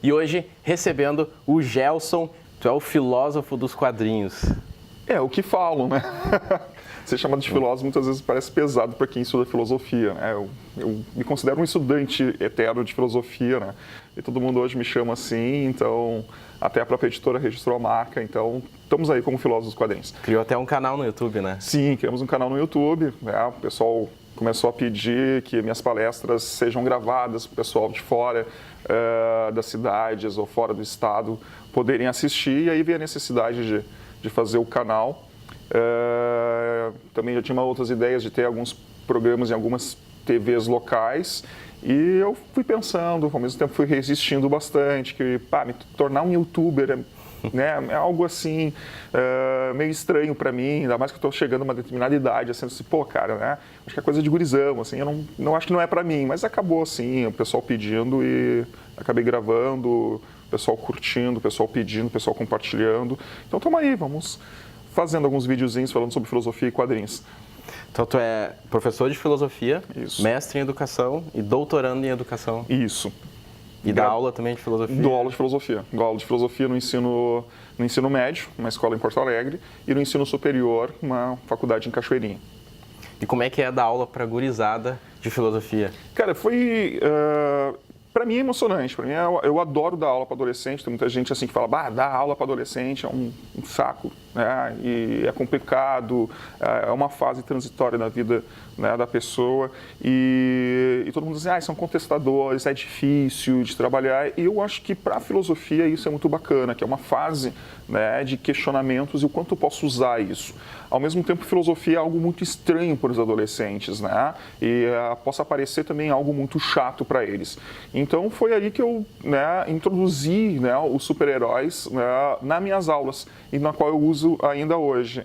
E hoje, recebendo o Gelson, tu é o filósofo dos quadrinhos. É, o que falam, né? Ser chamado de filósofo muitas vezes parece pesado para quem estuda filosofia. Né? Eu me considero um estudante eterno de filosofia, né? E todo mundo hoje me chama assim, então até a própria editora registrou a marca, então estamos aí como filósofos dos quadrinhos. Criou até um canal no YouTube, né? Sim, criamos um canal no YouTube, né? O pessoal começou a pedir que minhas palestras sejam gravadas para o pessoal de fora das cidades ou fora do estado poderem assistir, e aí veio a necessidade de fazer o canal. Também já tinha outras ideias de ter alguns programas em algumas TVs locais, e eu fui pensando, ao mesmo tempo fui resistindo bastante, que me tornar um youtuber é algo assim, meio estranho para mim, ainda mais que eu estou chegando a uma determinada idade, assim, cara, né? Acho que é coisa de gurizão, assim, eu não acho que não é para mim, mas acabou assim, o pessoal pedindo e acabei gravando, o pessoal curtindo, o pessoal pedindo, o pessoal compartilhando. Então estamos aí, vamos fazendo alguns videozinhos falando sobre filosofia e quadrinhos. Então tu é professor de filosofia, Isso. mestre em educação e doutorando em educação. Isso. E dá aula também de filosofia? Dou aula de filosofia. Dou aula de filosofia no ensino médio, uma escola em Porto Alegre, e no ensino superior, uma faculdade em Cachoeirinha. E como é que é dar aula para gurizada de filosofia? Cara, foi... Para mim é emocionante, para mim eu adoro dar aula para adolescente, tem muita gente assim que fala, dar aula para adolescente é um saco, né? E é complicado, é uma fase transitória na vida, né, da pessoa, e todo mundo diz assim, são contestadores, é difícil de trabalhar, e eu acho que para a filosofia isso é muito bacana, que é uma fase, né, de questionamentos e o quanto eu posso usar isso. Ao mesmo tempo, filosofia é algo muito estranho para os adolescentes, né? E possa parecer também algo muito chato para eles. Então, foi aí que eu, né, introduzi, né, os super-heróis, né, nas minhas aulas, e na qual eu uso ainda hoje.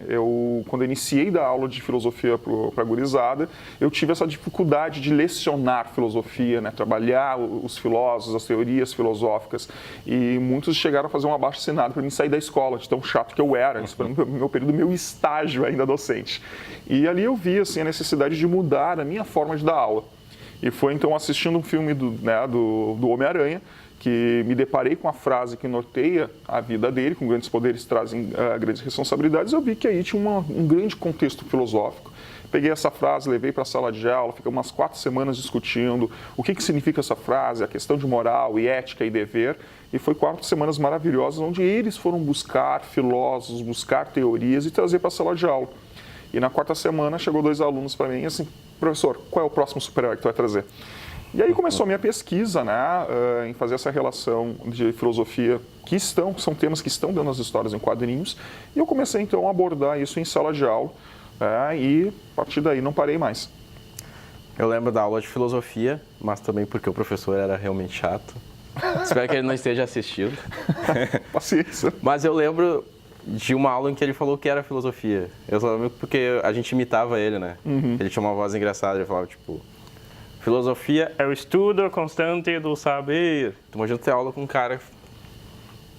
Quando eu iniciei da aula de filosofia para a gurizada, eu tive essa dificuldade de lecionar filosofia, né, trabalhar os filósofos, as teorias filosóficas, e muitos chegaram a fazer um abaixo-assinado para mim sair da escola, de tão chato que eu era. Isso foi meu período, meu estágio ainda docente. E ali eu vi assim, a necessidade de mudar a minha forma de dar aula. E foi então assistindo um filme do Homem-Aranha, que me deparei com a frase que norteia a vida dele, com grandes poderes trazem grandes responsabilidades, eu vi que aí tinha um grande contexto filosófico. Peguei essa frase, levei para a sala de aula, fiquei umas 4 semanas discutindo o que significa essa frase, a questão de moral e ética e dever, e foi 4 semanas maravilhosas, onde eles foram buscar filósofos, buscar teorias e trazer para a sala de aula. E na 4ª semana chegou 2 alunos para mim e assim, professor, qual é o próximo super-herói que tu vai trazer? E aí começou a minha pesquisa, né, em fazer essa relação de filosofia, são temas que estão dentro das histórias em quadrinhos, e eu comecei então a abordar isso em sala de aula, e a partir daí não parei mais. Eu lembro da aula de filosofia, mas também porque o professor era realmente chato. Espero que ele não esteja assistindo. Paciência. Mas eu lembro de uma aula em que ele falou que era filosofia. Eu só lembro porque a gente imitava ele, né? Uhum. Ele tinha uma voz engraçada, ele falava tipo... Filosofia é o estudo constante do saber. Tu imagina ter aula com um cara...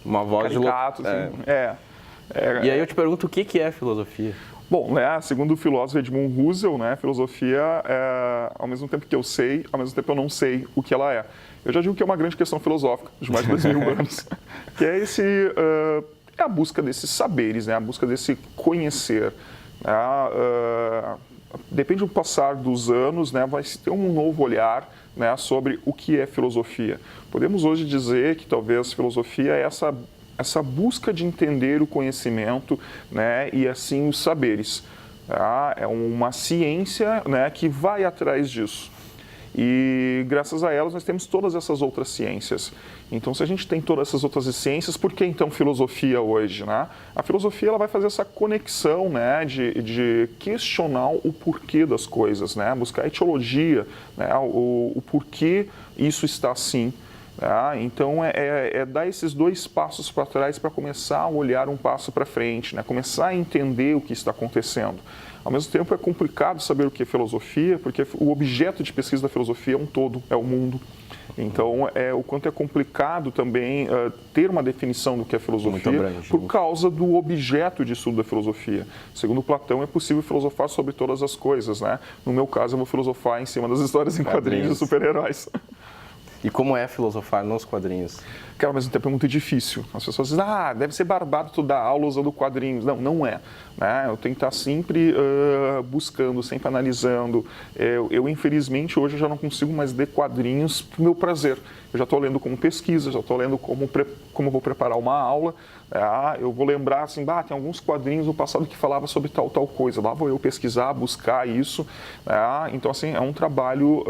Uma voz caricato, de... assim. E aí eu te pergunto, o que é filosofia? Bom, né, segundo o filósofo Edmund Husserl, né, filosofia é, ao mesmo tempo que eu sei, ao mesmo tempo eu não sei o que ela é. Eu já digo que é uma grande questão filosófica, de mais de 2000 anos, que é é a busca desses saberes, né, a busca desse conhecer. Né, depende do passar dos anos, né, vai se ter um novo olhar, né, sobre o que é filosofia. Podemos hoje dizer que talvez filosofia é essa busca de entender o conhecimento, né, e assim os saberes. Tá? É uma ciência, né, que vai atrás disso. E graças a elas nós temos todas essas outras ciências. Então, se a gente tem todas essas outras ciências, por que então filosofia hoje? Né? A filosofia ela vai fazer essa conexão, né, de questionar o porquê das coisas, né? Buscar a etiologia, né, o porquê isso está assim. Então, é dar esses 2 passos para trás para começar a olhar um passo para frente, né? Começar a entender o que está acontecendo. Ao mesmo tempo, é complicado saber o que é filosofia, porque o objeto de pesquisa da filosofia é um todo, é o mundo. Então, o quanto é complicado também ter uma definição do que é filosofia por causa do objeto de estudo da filosofia. Segundo Platão, é possível filosofar sobre todas as coisas, né? No meu caso, eu vou filosofar em cima das histórias em quadrinhos de super-heróis. E como é filosofar nos quadrinhos? Que ao mesmo tempo é muito difícil. As pessoas dizem, deve ser barbado tu dar aula usando quadrinhos. Não, não é. Né? Eu tenho que estar sempre buscando, sempre analisando. Eu, infelizmente, hoje já não consigo mais ler quadrinhos para o meu prazer. Eu já estou lendo como pesquisa, já estou lendo como vou preparar uma aula. Eu vou lembrar, assim, tem alguns quadrinhos no passado que falava sobre tal coisa. Lá vou eu pesquisar, buscar isso. Então, assim, é um trabalho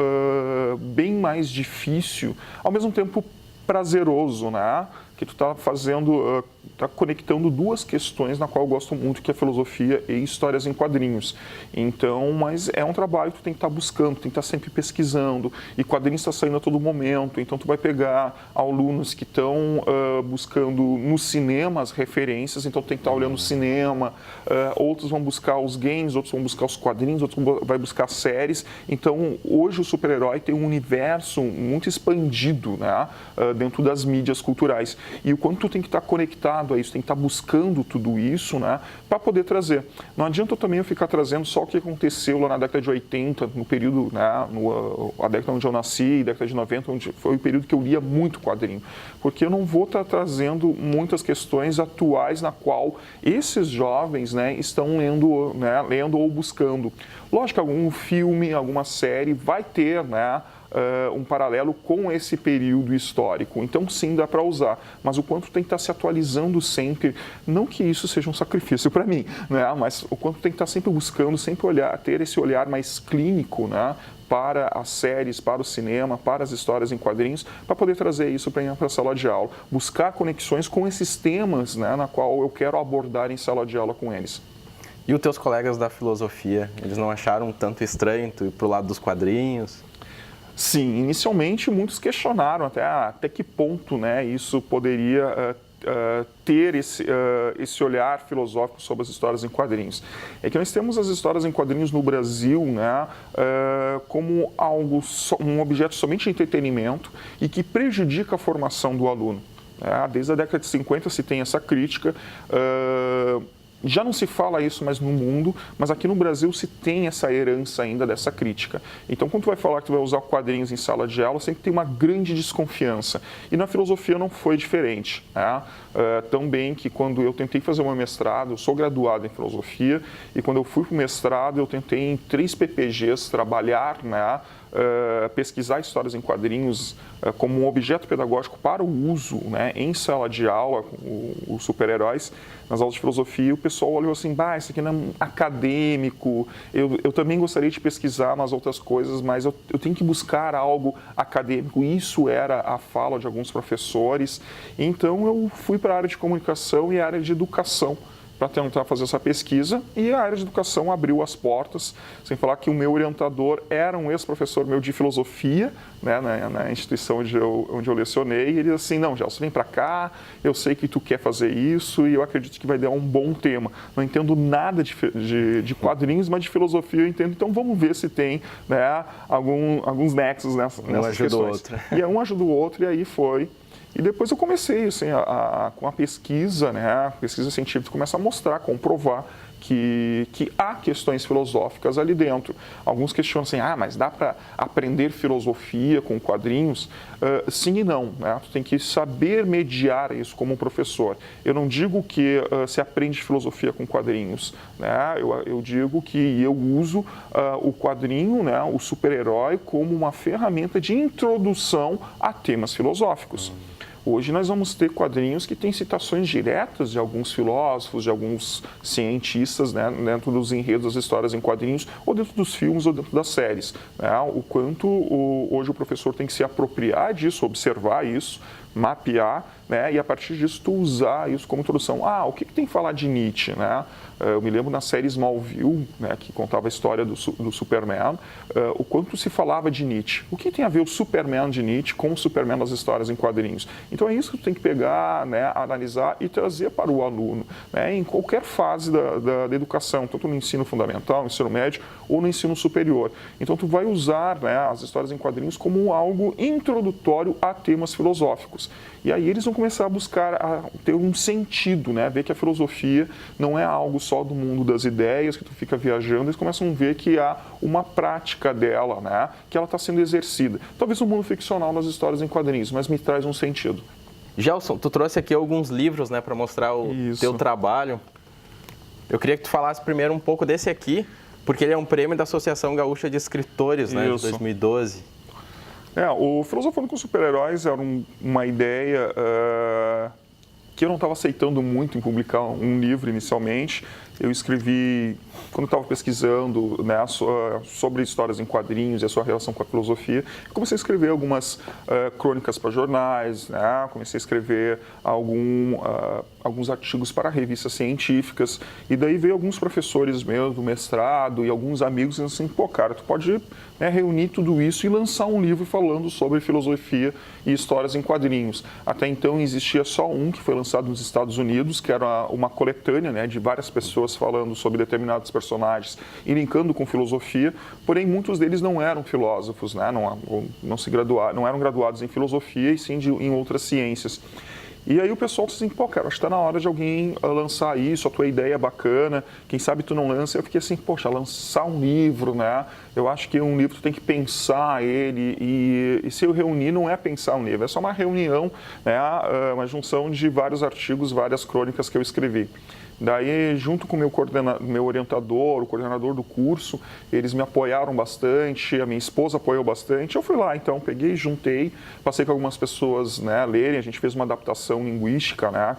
bem mais difícil, ao mesmo tempo prazeroso, né? Que tu está fazendo, está conectando duas questões na qual eu gosto muito, que é filosofia e histórias em quadrinhos. Então, mas é um trabalho que tu tem que estar buscando, tem que estar sempre pesquisando, e quadrinhos está saindo a todo momento, então tu vai pegar alunos que estão buscando no cinema as referências, então tu tem que estar olhando o cinema, outros vão buscar os games, outros vão buscar os quadrinhos, outros vão buscar séries. Então, hoje o super-herói tem um universo muito expandido, né, dentro das mídias culturais. E o quanto tu tem que estar conectado a isso, tem que estar buscando tudo isso, né, para poder trazer. Não adianta também eu ficar trazendo só o que aconteceu lá na década de 80, no período, né, a década onde eu nasci, década de 90, onde foi o período que eu lia muito quadrinho. Porque eu não vou estar trazendo muitas questões atuais na qual esses jovens, né, estão lendo ou buscando. Lógico, algum filme, alguma série vai ter, né, um paralelo com esse período histórico. Então, sim, dá para usar. Mas o quanto tem que estar se atualizando sempre, não que isso seja um sacrifício para mim, né? Mas o quanto tem que estar sempre buscando, sempre ter esse olhar mais clínico, né, para as séries, para o cinema, para as histórias em quadrinhos, para poder trazer isso para a sala de aula. Buscar conexões com esses temas, né, na qual eu quero abordar em sala de aula com eles. E os teus colegas da filosofia, eles não acharam tanto estranho tu ir pro lado dos quadrinhos? Sim, inicialmente muitos questionaram até que ponto, né, isso poderia ter esse olhar filosófico sobre as histórias em quadrinhos. É que nós temos as histórias em quadrinhos no Brasil, né, como um objeto somente de entretenimento e que prejudica a formação do aluno. Desde a década de 50 se tem essa crítica. Já não se fala isso mais no mundo, mas aqui no Brasil se tem essa herança ainda dessa crítica. Então, quando tu vai falar que tu vai usar quadrinhos em sala de aula, sempre tem uma grande desconfiança. E na filosofia não foi diferente. Né? Também que quando eu tentei fazer o meu mestrado, eu sou graduado em filosofia, e quando eu fui para o mestrado, eu tentei em 3 PPGs trabalhar, né, pesquisar histórias em quadrinhos como um objeto pedagógico para o uso, né, em sala de aula, os super-heróis. Nas aulas de filosofia, o pessoal olhou assim, isso aqui não é acadêmico, eu também gostaria de pesquisar umas outras coisas, mas eu tenho que buscar algo acadêmico. Isso era a fala de alguns professores. Então, eu fui para a área de comunicação e a área de educação para tentar fazer essa pesquisa, e a área de educação abriu as portas, sem falar que o meu orientador era um ex-professor meu de filosofia, né, na instituição onde eu lecionei, e ele disse assim, não, Gelson, vem para cá, eu sei que tu quer fazer isso e eu acredito que vai dar um bom tema. Não entendo nada de quadrinhos, mas de filosofia eu entendo, então vamos ver se tem, né, alguns nexos nessas questões. E um ajuda o outro, e aí foi. E depois eu comecei, assim, com a pesquisa, né, a pesquisa científica, começa a mostrar, comprovar que há questões filosóficas ali dentro. Alguns questionam assim, mas dá para aprender filosofia com quadrinhos? Sim e não, né? Tu tem que saber mediar isso como professor. Eu não digo que se aprende filosofia com quadrinhos, né? Eu digo que eu uso o quadrinho, né, o super-herói, como uma ferramenta de introdução a temas filosóficos. Hoje nós vamos ter quadrinhos que têm citações diretas de alguns filósofos, de alguns cientistas, né, dentro dos enredos das histórias em quadrinhos, ou dentro dos filmes, ou dentro das séries. Né? O quanto hoje o professor tem que se apropriar disso, observar isso, mapear, né, e a partir disso tu usar isso como introdução. O que tem que falar de Nietzsche? Né? Eu me lembro na série Smallville, né, que contava a história do Superman, o quanto se falava de Nietzsche. O que tem a ver o Superman de Nietzsche com o Superman das histórias em quadrinhos? Então é isso que tu tem que pegar, né, analisar e trazer para o aluno, né, em qualquer fase da educação, tanto no ensino fundamental, no ensino médio ou no ensino superior. Então tu vai usar, né, as histórias em quadrinhos como algo introdutório a temas filosóficos. quadrinhos. E aí eles vão começar a buscar a ter um sentido, né? Ver que a filosofia não é algo só do mundo das ideias, que tu fica viajando, eles começam a ver que há uma prática dela, né? Que ela está sendo exercida. Talvez o mundo ficcional nas histórias em quadrinhos, mas me traz um sentido. Gelson, tu trouxe aqui alguns livros, né, para mostrar o teu trabalho. Eu queria que tu falasse primeiro um pouco desse aqui, porque ele é um prêmio da Associação Gaúcha de Escritores, né, de 2012. O Filosofando com Super-Heróis era uma ideia que eu não estava aceitando muito em publicar um livro inicialmente. Eu escrevi, quando estava pesquisando, né, sobre histórias em quadrinhos e a sua relação com a filosofia, comecei a escrever algumas crônicas para jornais, né, comecei a escrever alguns artigos para revistas científicas, e daí veio alguns professores meus do mestrado e alguns amigos dizendo assim, pô, cara, tu pode, né, reunir tudo isso e lançar um livro falando sobre filosofia e histórias em quadrinhos. Até então existia só um que foi lançado nos Estados Unidos, que era uma coletânea, né, de várias pessoas falando sobre determinados personagens e linkando com filosofia, porém muitos deles não eram filósofos, né? Não eram graduados em filosofia e sim em outras ciências. E aí o pessoal disse assim, pô, cara, acho que está na hora de alguém lançar isso, a tua ideia é bacana, quem sabe tu não lança. Eu fiquei assim, poxa, lançar um livro, né? Eu acho que um livro tu tem que pensar ele, e se eu reunir não é pensar um livro, é só uma reunião, né? Uma junção de vários artigos, várias crônicas que eu escrevi. Daí, junto com o meu orientador, o coordenador do curso, eles me apoiaram bastante, a minha esposa apoiou bastante. Eu fui lá, então, peguei, juntei, passei para algumas pessoas, né, lerem. A gente fez uma adaptação linguística, né,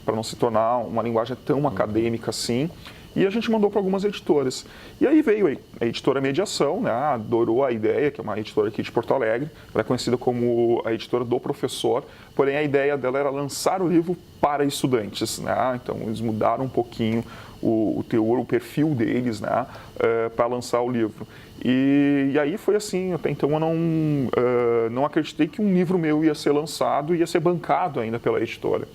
para não se tornar uma linguagem tão acadêmica assim. E a gente mandou para algumas editoras. E aí veio a editora Mediação, né, adorou a ideia, que é uma editora aqui de Porto Alegre. Ela é conhecida como a editora do professor, porém a ideia dela era lançar o livro para estudantes, né? Então eles mudaram um pouquinho o teor, o perfil deles, né, para lançar o livro. E aí foi assim, até então eu não acreditei que um livro meu ia ser lançado e ia ser bancado ainda pela editora.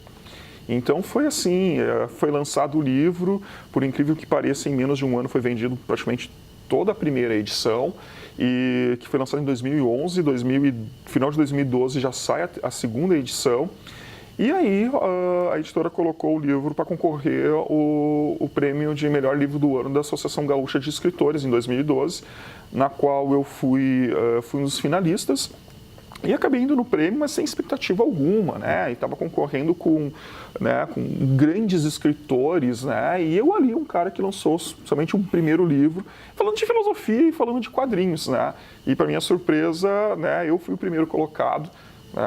Então foi assim, foi lançado o livro, por incrível que pareça, em menos de um ano foi vendido praticamente toda a primeira edição, e que foi lançado em 2011, final de 2012 já sai a segunda edição. E aí a editora colocou o livro para concorrer o prêmio de melhor livro do ano da Associação Gaúcha de Escritores em 2012, na qual eu fui um dos finalistas. E acabei indo no prêmio, mas sem expectativa alguma, né? E estava concorrendo com grandes escritores, né? E eu ali, um cara que lançou somente um primeiro livro, falando de filosofia e falando de quadrinhos, né? E para minha surpresa, né, eu fui o primeiro colocado, né,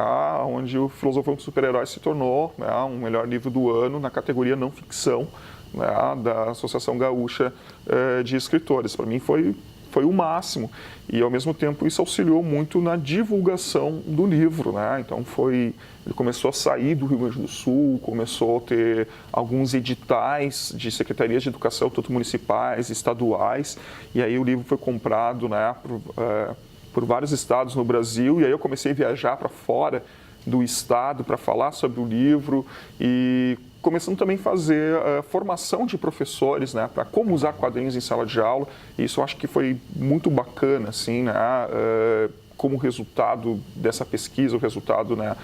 onde o Filosofando com Super-Heróis se tornou, né, um melhor livro do ano na categoria não ficção, né, da Associação Gaúcha de Escritores. Para mim foi o máximo, e ao mesmo tempo isso auxiliou muito na divulgação do livro, né? Então ele começou a sair do Rio Grande do Sul, começou a ter alguns editais de secretarias de educação, tanto municipais, estaduais, e aí o livro foi comprado, né, por vários estados no Brasil, e aí eu comecei a viajar para fora do estado para falar sobre o livro, e começando também a fazer formação de professores, né, para como usar quadrinhos em sala de aula. E isso eu acho que foi muito bacana, assim, né, como resultado dessa pesquisa, o resultado, né,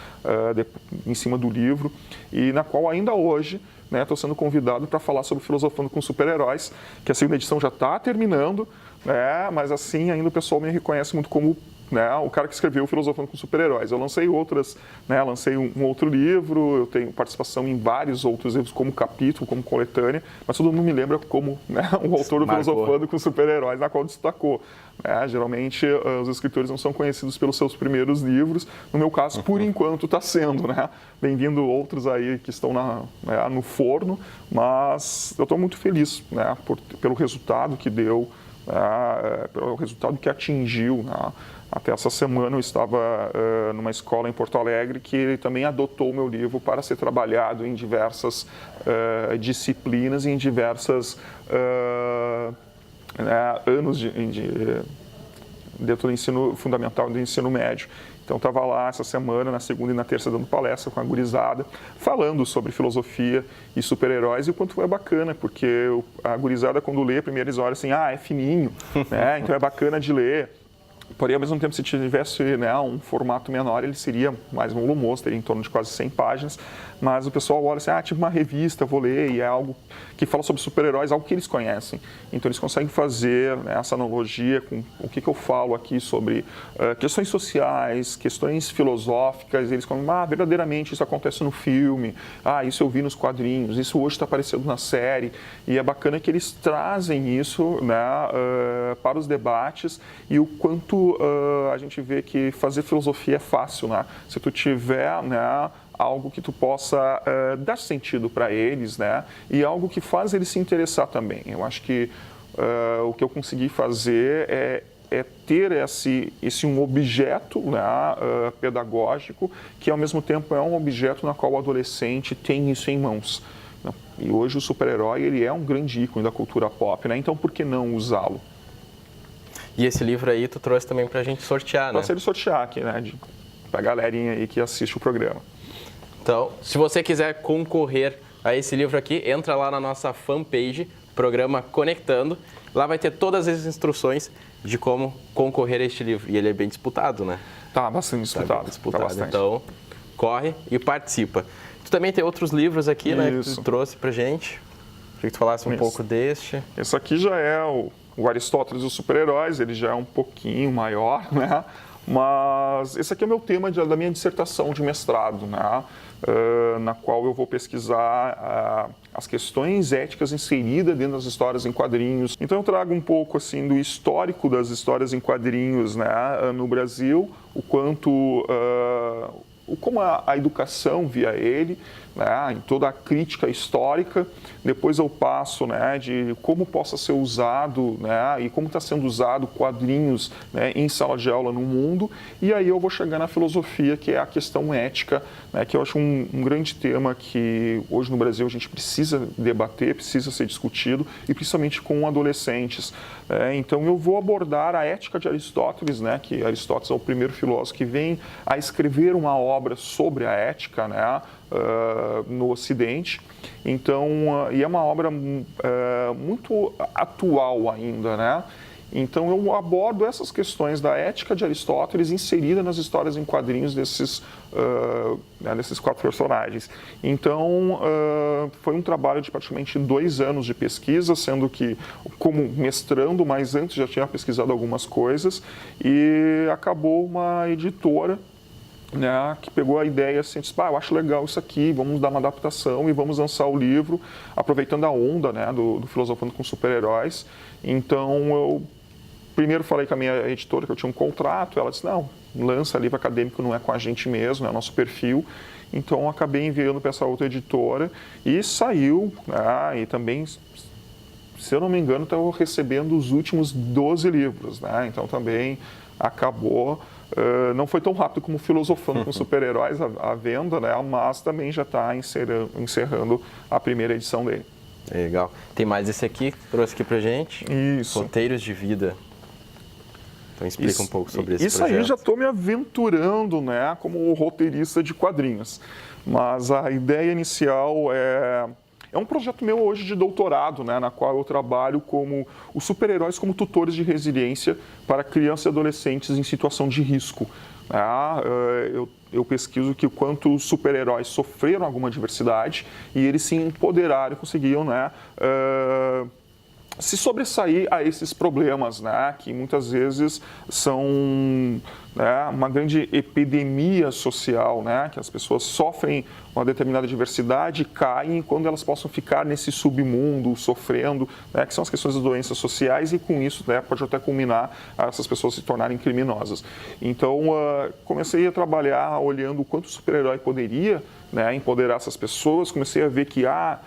em cima do livro, e na qual ainda hoje estou sendo convidado para falar sobre Filosofando com Super-Heróis, que a segunda edição já está terminando, né, mas assim ainda o pessoal me reconhece muito como, né, o cara que escreveu Filosofando com Super-Heróis. Eu lancei outras, né, lancei um outro livro, eu tenho participação em vários outros livros, como capítulo, como coletânea, mas todo mundo me lembra como, né, o autor do Filosofando com Super-Heróis, na qual destacou. Né? Geralmente, os escritores não são conhecidos pelos seus primeiros livros, no meu caso, por enquanto, está sendo. Né? Bem-vindo outros aí que estão no forno, mas eu estou muito feliz, né, pelo resultado que deu, pelo resultado que atingiu, né? Até essa semana eu estava numa escola em Porto Alegre que também adotou o meu livro para ser trabalhado em diversas disciplinas e em diversas anos dentro do ensino fundamental e do ensino médio. Então, estava lá essa semana, na segunda e na terça, dando palestra com a gurizada, falando sobre filosofia e super-heróis, e o quanto é bacana, porque a gurizada, quando lê, primeiro eles olham assim, é fininho, né? Então é bacana de ler. Porém, ao mesmo tempo, se tivesse, né, um formato menor, ele seria mais volumoso, teria em torno de quase 100 páginas. Mas o pessoal olha assim, tipo uma revista, vou ler, e é algo que fala sobre super-heróis, algo que eles conhecem. Então, eles conseguem fazer, né, essa analogia com o que eu falo aqui sobre questões sociais, questões filosóficas. Eles falam, verdadeiramente isso acontece no filme, isso eu vi nos quadrinhos, isso hoje está aparecendo na série. E é bacana que eles trazem isso, né, para os debates, e o quanto a gente vê que fazer filosofia é fácil, né? Se tu tiver, né, algo que tu possa dar sentido para eles, né? E algo que faz eles se interessar também. Eu acho que o que eu consegui fazer é ter esse um objeto, né, pedagógico, que ao mesmo tempo é um objeto na qual o adolescente tem isso em mãos. E hoje o super-herói, ele é um grande ícone da cultura pop, né? Então por que não usá-lo? E esse livro aí tu trouxe também pra gente sortear, né? Pra ele sortear aqui, né? Pra galerinha aí que assiste o programa. Então, se você quiser concorrer a esse livro aqui, entra lá na nossa fanpage, programa Conectando. Lá vai ter todas as instruções de como concorrer a este livro. E ele é bem disputado, né? Tá bastante disputado. Tá bastante. Então, corre e participa. Tu também tem outros livros aqui, né? Que tu trouxe pra gente. Queria que tu falasse um pouco deste. Esse aqui já é o Aristóteles e os super-heróis, ele já é um pouquinho maior, né? Mas esse aqui é o meu tema da minha dissertação de mestrado, né? Na qual eu vou pesquisar as questões éticas inseridas dentro das histórias em quadrinhos. Então eu trago um pouco assim do histórico das histórias em quadrinhos, né, no Brasil, o quanto como a educação via ele, né, em toda a crítica histórica. Depois eu passo, né, de como possa ser usado, né, e como está sendo usado quadrinhos, né, em sala de aula no mundo. E aí eu vou chegar na filosofia, que é a questão ética, né, que eu acho um grande tema que hoje no Brasil a gente precisa debater, precisa ser discutido, e principalmente com adolescentes. Então eu vou abordar a ética de Aristóteles, né, que Aristóteles é o primeiro filósofo que vem a escrever uma obra sobre a ética, né, no Ocidente. Então, e é uma obra muito atual ainda, né? Então, eu abordo essas questões da ética de Aristóteles inserida nas histórias em quadrinhos desses 4 personagens. Então, foi um trabalho de praticamente 2 anos de pesquisa, sendo que como mestrando, mas antes já tinha pesquisado algumas coisas, e acabou uma editora, né, que pegou a ideia assim, disse, eu acho legal isso aqui, vamos dar uma adaptação e vamos lançar o livro, aproveitando a onda, né, do Filosofando com Super-Heróis. Então, eu primeiro falei com a minha editora que eu tinha um contrato, ela disse, não, lança livro acadêmico, não é com a gente mesmo, é o nosso perfil. Então, eu acabei enviando para essa outra editora e saiu, né, e também, se eu não me engano, estou recebendo os últimos 12 livros, né, então também acabou. Não foi tão rápido como Filosofando com Super-Heróis a venda, né? Mas também já está encerrando a primeira edição dele. Legal. Tem mais esse aqui que trouxe aqui pra gente? Isso. Roteiros de Vida. Então explica um pouco sobre esse projeto. Isso aí já estou me aventurando, né, como roteirista de quadrinhos. Mas a ideia inicial é um projeto meu hoje de doutorado, né, na qual eu trabalho como os super-heróis como tutores de resiliência para crianças e adolescentes em situação de risco. Eu pesquiso que quanto os super-heróis sofreram alguma adversidade e eles se empoderaram e conseguiam, né, se sobressair a esses problemas, né, que muitas vezes são, né, uma grande epidemia social, né, que as pessoas sofrem uma determinada adversidade e caem quando elas possam ficar nesse submundo, sofrendo, né, que são as questões das doenças sociais, e com isso, né, pode até culminar a essas pessoas se tornarem criminosas. Então, comecei a trabalhar olhando o quanto o super-herói poderia, né, empoderar essas pessoas. Comecei a ver que há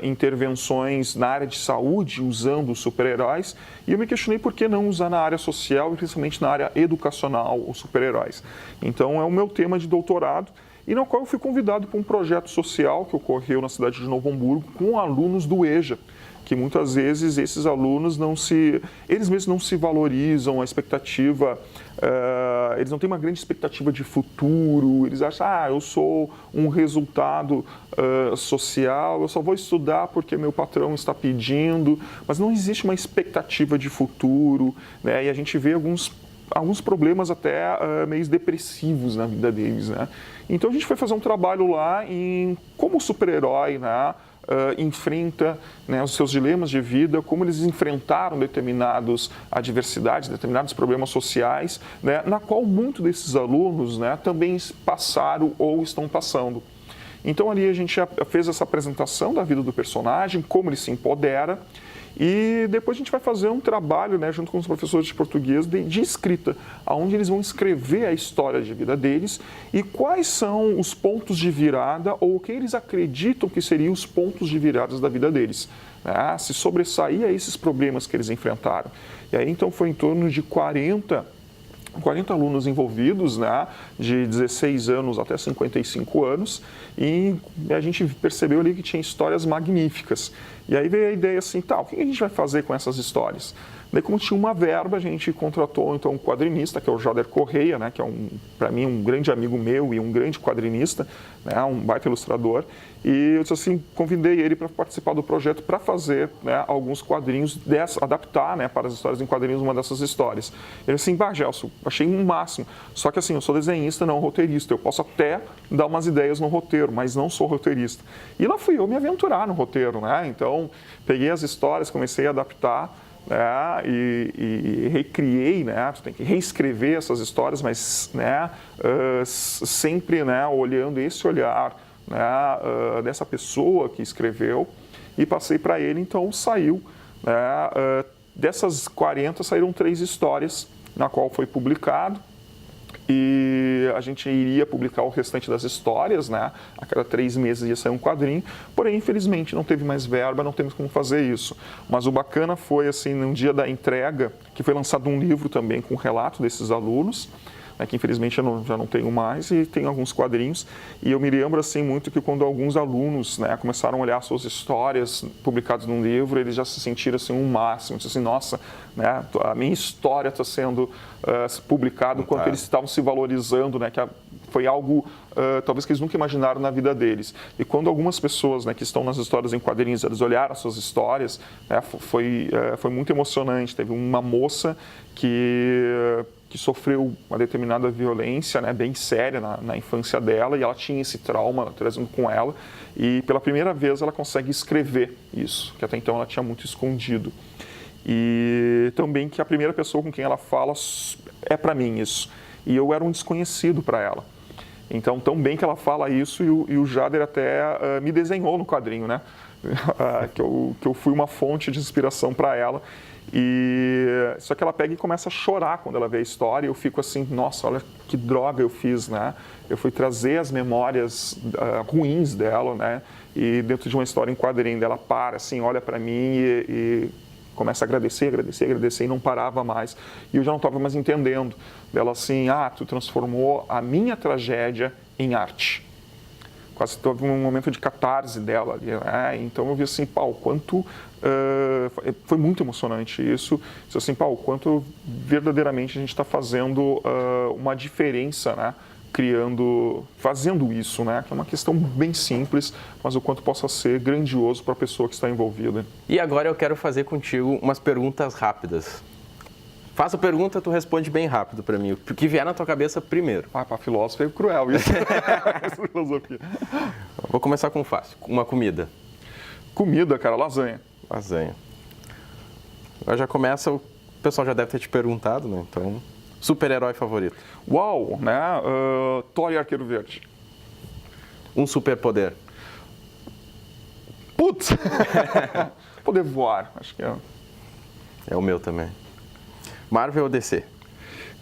intervenções na área de saúde usando os super-heróis, e eu me questionei por que não usar na área social e principalmente na área educacional os super-heróis. Então é o meu tema de doutorado, e no qual eu fui convidado para um projeto social que ocorreu na cidade de Novo Hamburgo com alunos do EJA, que muitas vezes esses alunos eles mesmos não se valorizam, a expectativa, eles não têm uma grande expectativa de futuro, eles acham, eu sou um resultado social, eu só vou estudar porque meu patrão está pedindo, mas não existe uma expectativa de futuro, né? E a gente vê alguns alguns problemas até meio depressivos na vida deles, né? Então a gente foi fazer um trabalho lá em como o super-herói, né, enfrenta, né, os seus dilemas de vida, como eles enfrentaram determinadas adversidades, determinados problemas sociais, né, na qual muitos desses alunos, né, também passaram ou estão passando. Então ali a gente fez essa apresentação da vida do personagem, como ele se empodera, e depois a gente vai fazer um trabalho, né, junto com os professores de português de escrita, onde eles vão escrever a história de vida deles e quais são os pontos de virada ou o que eles acreditam que seriam os pontos de virada da vida deles, né, se sobressair a esses problemas que eles enfrentaram. E aí então foi em torno de 40 alunos envolvidos, né, de 16 anos até 55 anos, e a gente percebeu ali que tinha histórias magníficas. E aí veio a ideia assim, o que a gente vai fazer com essas histórias? Daí, como tinha uma verba, a gente contratou então um quadrinista, que é o Jader Correia, né, que é para mim um grande amigo meu e um grande quadrinista, né, um baita ilustrador. E eu disse assim, convidei ele para participar do projeto para fazer, né, alguns quadrinhos, adaptar, né, para as histórias em quadrinhos uma dessas histórias. Ele assim, Gelson, achei um máximo. Só que assim, eu sou desenhista, não roteirista. Eu posso até dar umas ideias no roteiro, mas não sou roteirista. E lá fui eu me aventurar no roteiro, né? Então, peguei as histórias, comecei a adaptar, né, e recriei, né, tu tem que reescrever essas histórias, mas, né, sempre, né, olhando esse olhar, né, dessa pessoa que escreveu, e passei para ele, então saiu, né, dessas 40 saíram 3 histórias, na qual foi publicado, e a gente iria publicar o restante das histórias, né? A cada 3 meses ia sair um quadrinho, porém, infelizmente, não teve mais verba, não temos como fazer isso. Mas o bacana foi, assim, no dia da entrega, que foi lançado um livro também com relato desses alunos, né, que infelizmente eu já não tenho mais, e tem alguns quadrinhos, e eu me lembro assim muito que quando alguns alunos, né, começaram a olhar suas histórias publicadas num livro, eles já se sentiram assim um máximo, assim, nossa, né, a minha história está sendo publicada, quanto eles estavam se valorizando, né, que foi algo talvez que eles nunca imaginaram na vida deles. E quando algumas pessoas, né, que estão nas histórias em quadrinhos, eles olharam as suas histórias, né, foi muito emocionante. Teve uma moça que sofreu uma determinada violência, né, bem séria na infância dela, e ela tinha esse trauma trazendo com ela, e pela primeira vez ela consegue escrever isso, que até então ela tinha muito escondido. E também que a primeira pessoa com quem ela fala é para mim isso, e eu era um desconhecido para ela. Então, tão bem que ela fala isso, e o Jader até me desenhou no quadrinho, né, que eu fui uma fonte de inspiração para ela. Só que ela pega e começa a chorar quando ela vê a história, e eu fico assim, nossa, olha que droga eu fiz, né? Eu fui trazer as memórias ruins dela, né? E dentro de uma história em quadrinho, ela para assim, olha para mim e começa a agradecer, e não parava mais. E eu já não estava mais entendendo. Ela assim, tu transformou a minha tragédia em arte. Quase teve um momento de catarse dela ali, né? Então eu vi assim, o quanto foi muito emocionante isso. Assim, o quanto verdadeiramente a gente está fazendo uma diferença, né? Fazendo isso, né? Que é uma questão bem simples, mas o quanto possa ser grandioso para a pessoa que está envolvida. E agora eu quero fazer contigo umas perguntas rápidas. Faço a pergunta, tu responde bem rápido para mim. O que vier na tua cabeça primeiro. Para filósofo é cruel isso. Essa filosofia. Vou começar com fácil. Uma comida. Comida, cara, lasanha. Lasanha. Agora já começa, o pessoal já deve ter te perguntado, né? Então, super-herói favorito. Uau, né? Thor e Arqueiro Verde. Um superpoder. Putz! Poder voar, acho que é. É o meu também. Marvel ou DC?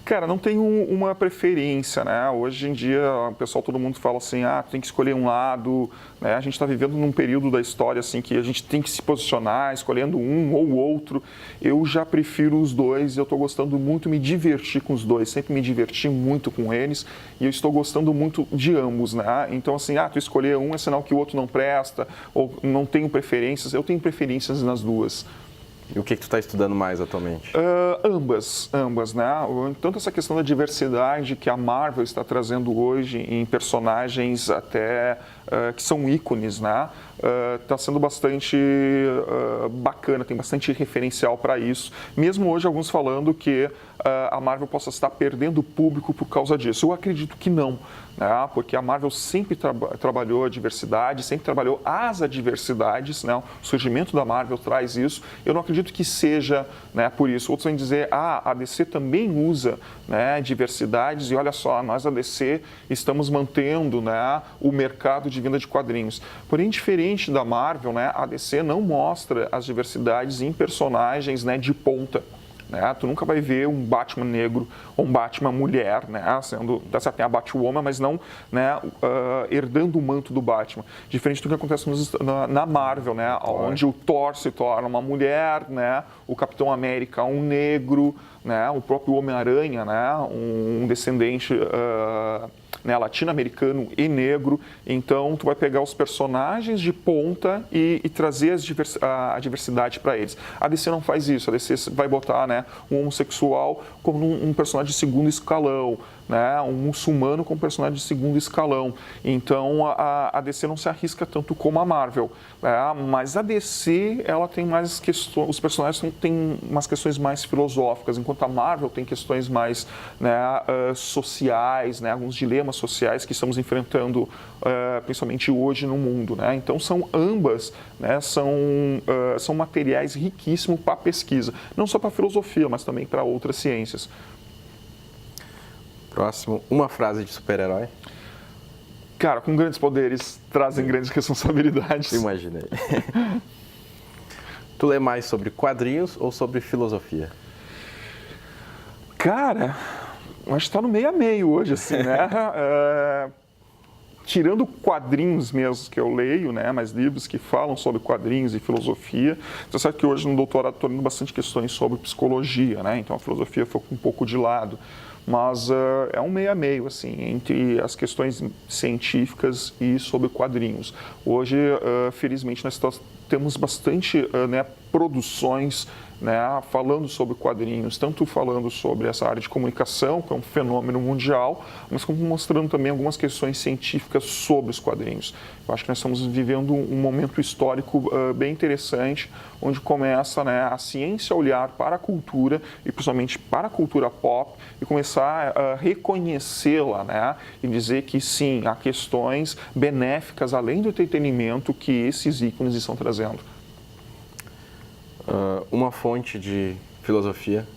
Cara, não tenho uma preferência, né? Hoje em dia, o pessoal, todo mundo fala assim, tem que escolher um lado, né? A gente está vivendo num período da história, assim, que a gente tem que se posicionar, escolhendo um ou outro. Eu já prefiro os dois, eu estou gostando muito, me divertir com os dois, sempre me diverti muito com eles, e eu estou gostando muito de ambos, né? Então, assim, tu escolher um é sinal que o outro não presta, ou não tenho preferências, eu tenho preferências nas duas. E o que tu está estudando mais atualmente? Ambas, né? Tanto essa questão da diversidade que a Marvel está trazendo hoje em personagens até que são ícones, né? Está sendo bastante bacana, tem bastante referencial para isso. Mesmo hoje, alguns falando que a Marvel possa estar perdendo público por causa disso. Eu acredito que não, né? Porque a Marvel sempre trabalhou a diversidade, sempre trabalhou as adversidades, né? O surgimento da Marvel traz isso. Eu não acredito que seja, né, por isso. Outros vão dizer, a DC também usa, né, diversidades e olha só, nós a DC estamos mantendo, né, o mercado de venda de quadrinhos. Porém, diferente da Marvel, né, a DC não mostra as diversidades em personagens, né, de ponta. Né? Tu nunca vai ver um Batman negro ou um Batman mulher, né? Sendo, tem a Batwoman, mas não, né, herdando o manto do Batman. Diferente do que acontece na Marvel, né? Onde o Thor se torna uma mulher, né? O Capitão América um negro, né? O próprio Homem-Aranha, né? Um descendente né, latino-americano e negro. Então, tu vai pegar os personagens de ponta e trazer a diversidade para eles. A DC não faz isso. A DC vai botar, né, um homossexual como um personagem de segundo escalão, né, um muçulmano como personagem de segundo escalão. Então, a DC não se arrisca tanto como a Marvel. Né? Mas a DC, ela tem mais questões, os personagens têm umas questões mais filosóficas, enquanto a Marvel tem questões mais, né, sociais, né, alguns dilemas sociais que estamos enfrentando, principalmente hoje no mundo. Né? Então, são ambas, né, são materiais riquíssimos para pesquisa, não só para filosofia, mas também para outras ciências. Próximo, uma frase de super-herói. Cara, com grandes poderes trazem grandes responsabilidades. Imaginei. Tu lê mais sobre quadrinhos ou sobre filosofia? Cara, acho que tá no meio a meio hoje, assim, né? Tirando quadrinhos mesmo que eu leio, né, mais livros que falam sobre quadrinhos e filosofia. Você sabe que hoje no doutorado estou lendo bastante questões sobre psicologia, né? Então a filosofia foi um pouco de lado. Mas é um meio a meio, assim, entre as questões científicas e sobre quadrinhos. Hoje, felizmente, nós temos bastante, né, produções, né, falando sobre quadrinhos, tanto falando sobre essa área de comunicação, que é um fenômeno mundial, mas como mostrando também algumas questões científicas sobre os quadrinhos. Eu acho que nós estamos vivendo um momento histórico bem interessante, onde começa, né, a ciência a olhar para a cultura, e principalmente para a cultura pop, e começar a reconhecê-la, né, e dizer que sim, há questões benéficas, além do entretenimento, que esses ícones estão trazendo. Uma fonte de filosofia?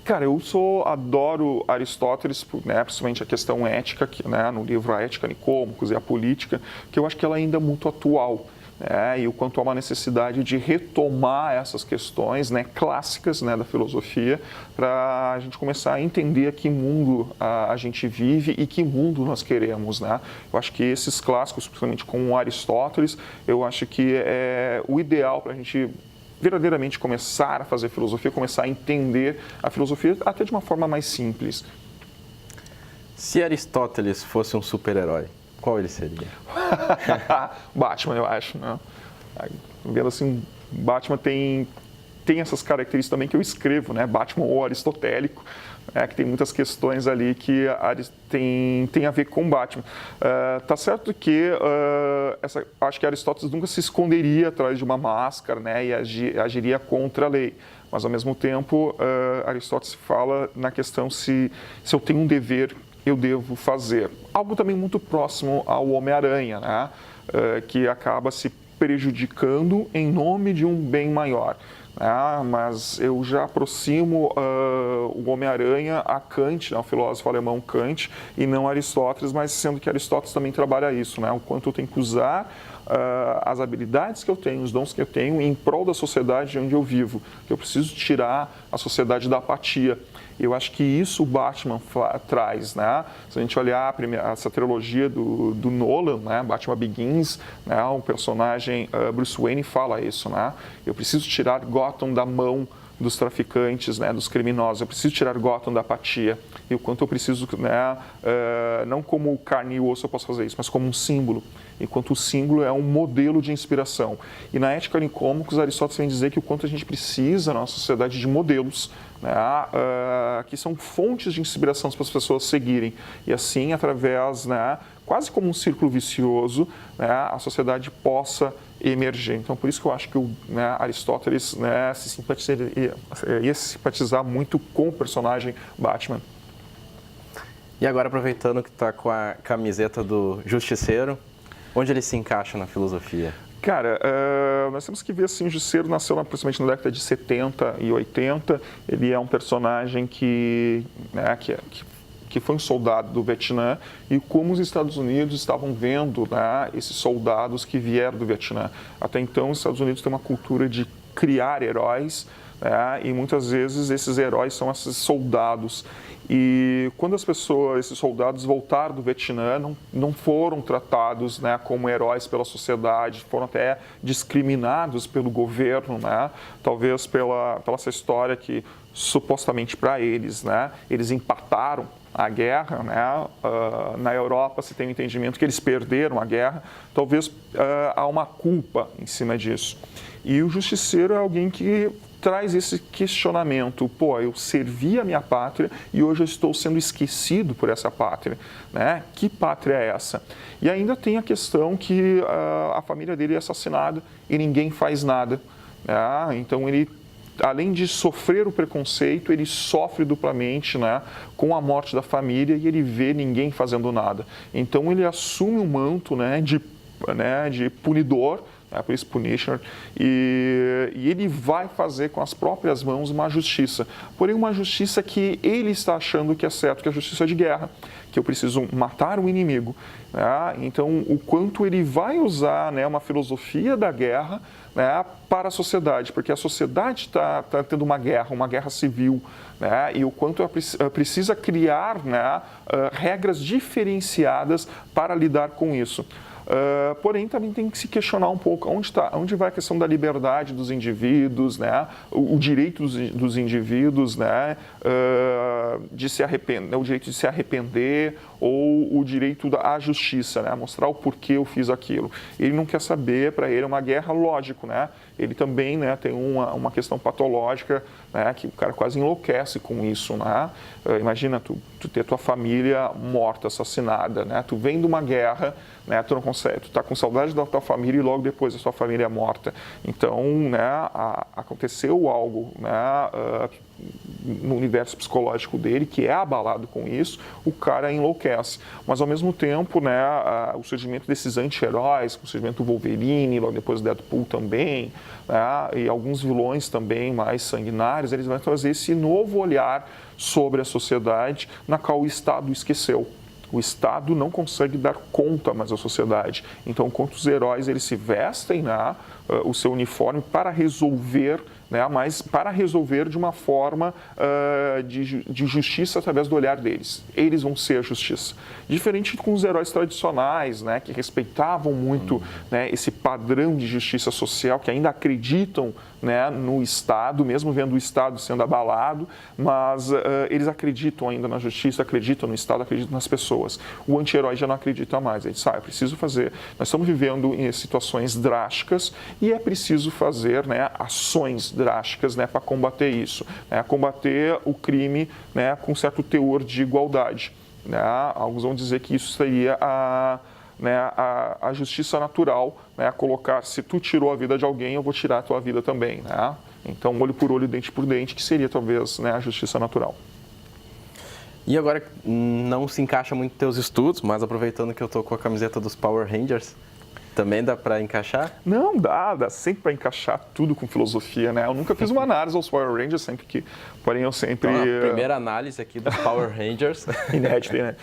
Cara, eu adoro Aristóteles, né, principalmente a questão ética, né, no livro A Ética Nicômacos e a Política, que eu acho que ela ainda é muito atual. Né, e o quanto há uma necessidade de retomar essas questões, né, clássicas, né, da filosofia, para a gente começar a entender que mundo a gente vive e que mundo nós queremos. Né? Eu acho que esses clássicos, principalmente com Aristóteles, eu acho que é o ideal para a gente verdadeiramente começar a fazer filosofia, começar a entender a filosofia até de uma forma mais simples. Se Aristóteles fosse um super-herói, qual ele seria? Batman, eu acho. Né? Vendo assim, Batman tem essas características também que eu escrevo, né? Batman ou aristotélico, que tem muitas questões ali que tem a ver com Batman. Tá certo que acho que Aristóteles nunca se esconderia atrás de uma máscara, né, e agiria contra a lei. Mas, ao mesmo tempo, Aristóteles fala na questão se eu tenho um dever, eu devo fazer. Algo também muito próximo ao Homem-Aranha, né, que acaba se prejudicando em nome de um bem maior. Mas eu já aproximo o Homem-Aranha a Kant, né, o filósofo alemão Kant, e não Aristóteles, mas sendo que Aristóteles também trabalha isso, né, o quanto eu tenho que usar as habilidades que eu tenho, os dons que eu tenho em prol da sociedade onde eu vivo, que eu preciso tirar a sociedade da apatia. Eu acho que isso o Batman traz, né? Se a gente olhar essa trilogia do Nolan, né? Batman Begins, né? O personagem Bruce Wayne fala isso, né? Eu preciso tirar Gotham da mão dos traficantes, né, dos criminosos. Eu preciso tirar Gotham da apatia. E o quanto eu preciso, né, não como carne e osso eu posso fazer isso, mas como um símbolo. Enquanto o símbolo é um modelo de inspiração. E na Ética Nicômacos, Aristóteles vem dizer que o quanto a gente precisa na nossa sociedade de modelos, né, que são fontes de inspiração para as pessoas seguirem. E assim, através, né, quase como um círculo vicioso, né, a sociedade possa emergir. Então, por isso que eu acho que Aristóteles, né, ia simpatizar muito com o personagem Batman. E agora, aproveitando que está com a camiseta do Justiceiro, onde ele se encaixa na filosofia? Cara, nós temos que ver assim, o Justiceiro nasceu aproximadamente na década de 70 e 80. Ele é um personagem que foi um soldado do Vietnã e como os Estados Unidos estavam vendo, né, esses soldados que vieram do Vietnã. Até então, os Estados Unidos têm uma cultura de criar heróis, né, e muitas vezes esses heróis são esses soldados. E quando esses soldados voltaram do Vietnã, não foram tratados, né, como heróis pela sociedade, foram até discriminados pelo governo, né, talvez pela essa história que supostamente para eles, né, eles empataram a guerra, né, na Europa se tem o entendimento que eles perderam a guerra, talvez há uma culpa em cima disso. E o Justiceiro é alguém que traz esse questionamento, eu servi a minha pátria e hoje eu estou sendo esquecido por essa pátria, né? Que pátria é essa? E ainda tem a questão que a família dele é assassinada e ninguém faz nada, né? Então ele, além de sofrer o preconceito, ele sofre duplamente, né, com a morte da família e ele vê ninguém fazendo nada. Então ele assume um manto, né, de punidor, por isso Punisher, e ele vai fazer com as próprias mãos uma justiça, porém uma justiça que ele está achando que é certo, que é a justiça de guerra, que eu preciso matar o inimigo. Né? Então, o quanto ele vai usar, né, uma filosofia da guerra, né, para a sociedade, porque a sociedade está tendo uma guerra civil, né, e o quanto ela precisa criar, né, regras diferenciadas para lidar com isso. Porém, também tem que se questionar um pouco onde vai a questão da liberdade dos indivíduos, né? O direito dos indivíduos, né? De se arrepender, o direito de se arrepender ou o direito à justiça, né? Mostrar o porquê eu fiz aquilo. Ele não quer saber, para ele é uma guerra, lógico, né? Ele também, né, tem uma questão patológica, né, que o cara quase enlouquece com isso, né? Imagina tu ter tua família morta, assassinada, né? Tu vem de uma guerra, né, tu não consegue, tu tá com saudade da tua família e logo depois a sua família é morta. Então, né, aconteceu algo, né, no universo psicológico dele, que é abalado com isso, o cara enlouquece. Mas, ao mesmo tempo, né, o surgimento desses anti-heróis, o surgimento do Wolverine, logo depois do Deadpool também, né, e alguns vilões também mais sanguinários, eles vão trazer esse novo olhar sobre a sociedade na qual o Estado esqueceu. O Estado não consegue dar conta mais à sociedade. Então, enquanto os heróis eles se vestem, né, o seu uniforme para resolver, né, mas para resolver de uma forma de justiça através do olhar deles. Eles vão ser a justiça. Diferente com os heróis tradicionais, né, que respeitavam muito, né, esse padrão de justiça social, que ainda acreditam, né, no Estado, mesmo vendo o Estado sendo abalado, mas eles acreditam ainda na justiça, acreditam no Estado, acreditam nas pessoas. O anti-herói já não acredita mais. Ele diz, eu preciso fazer. Nós estamos vivendo em situações drásticas e é preciso fazer, né, ações drásticas, né, para combater isso, né, combater o crime, né, com certo teor de igualdade. Né? Alguns vão dizer que isso seria a justiça natural, né? Colocar, se tu tirou a vida de alguém, eu vou tirar a tua vida também. Né? Então, olho por olho, dente por dente, que seria talvez, né, a justiça natural. E agora, não se encaixa muito nos teus estudos, mas aproveitando que eu estou com a camiseta dos Power Rangers, também dá para encaixar? Não, dá sempre para encaixar tudo com filosofia, né? Eu nunca fiz uma análise aos Power Rangers, porém eu sempre... Então, a primeira análise aqui dos Power Rangers. Inédita, né?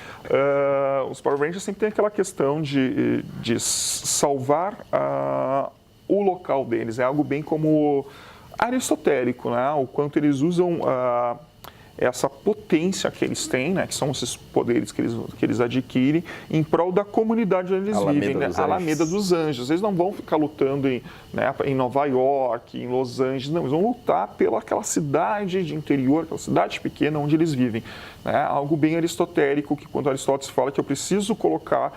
Os Power Rangers sempre tem aquela questão de salvar o local deles, é algo bem como aristotélico, né? O quanto eles usam essa potência que eles têm, né, que são esses poderes que eles adquirem em prol da comunidade onde eles vivem, né, Alameda dos Anjos. Eles não vão ficar lutando em Nova York, em Los Angeles, não, eles vão lutar pelaquela cidade de interior, aquela cidade pequena onde eles vivem. Né, algo bem aristotélico, que quando Aristóteles fala que eu preciso colocar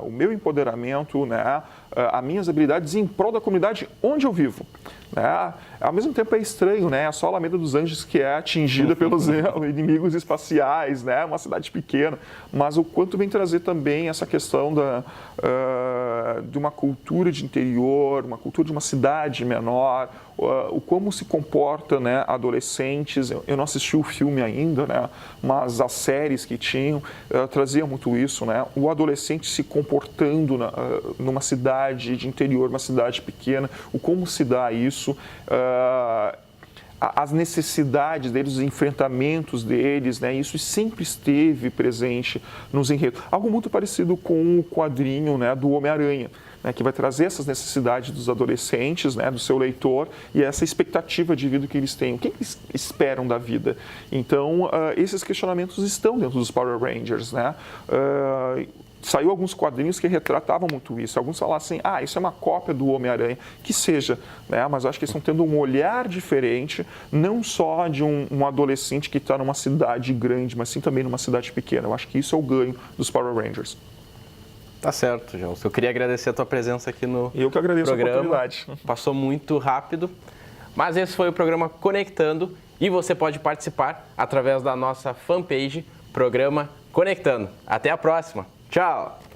o meu empoderamento, né, as minhas habilidades em prol da comunidade onde eu vivo. Né? Ao mesmo tempo é estranho, né? É só a Alameda dos Anjos que é atingida pelos inimigos espaciais, né? Uma cidade pequena, mas o quanto vem trazer também essa questão de uma cultura de interior, uma cultura de uma cidade menor, o como se comporta, né, adolescentes. Eu não assisti o filme ainda, né? Mas as séries que tinham traziam muito isso, né? O adolescente se comportando numa cidade de interior, uma cidade pequena, o como se dá isso. As necessidades deles, os enfrentamentos deles, né? Isso sempre esteve presente nos enredos. Algo muito parecido com o quadrinho, né, do Homem-Aranha, né, que vai trazer essas necessidades dos adolescentes, né, do seu leitor, e essa expectativa de vida que eles têm. O que eles esperam da vida? Então, esses questionamentos estão dentro dos Power Rangers, né? Saiu alguns quadrinhos que retratavam muito isso. Alguns falavam assim, isso é uma cópia do Homem-Aranha. Que seja, né? Mas eu acho que eles estão tendo um olhar diferente, não só de um adolescente que está numa cidade grande, mas sim também numa cidade pequena. Eu acho que isso é o ganho dos Power Rangers. Tá certo, João. Eu queria agradecer a tua presença aqui no programa. Eu que agradeço a oportunidade. Passou muito rápido, mas esse foi o programa Conectando e você pode participar através da nossa fanpage, Programa Conectando. Até a próxima. Tchau!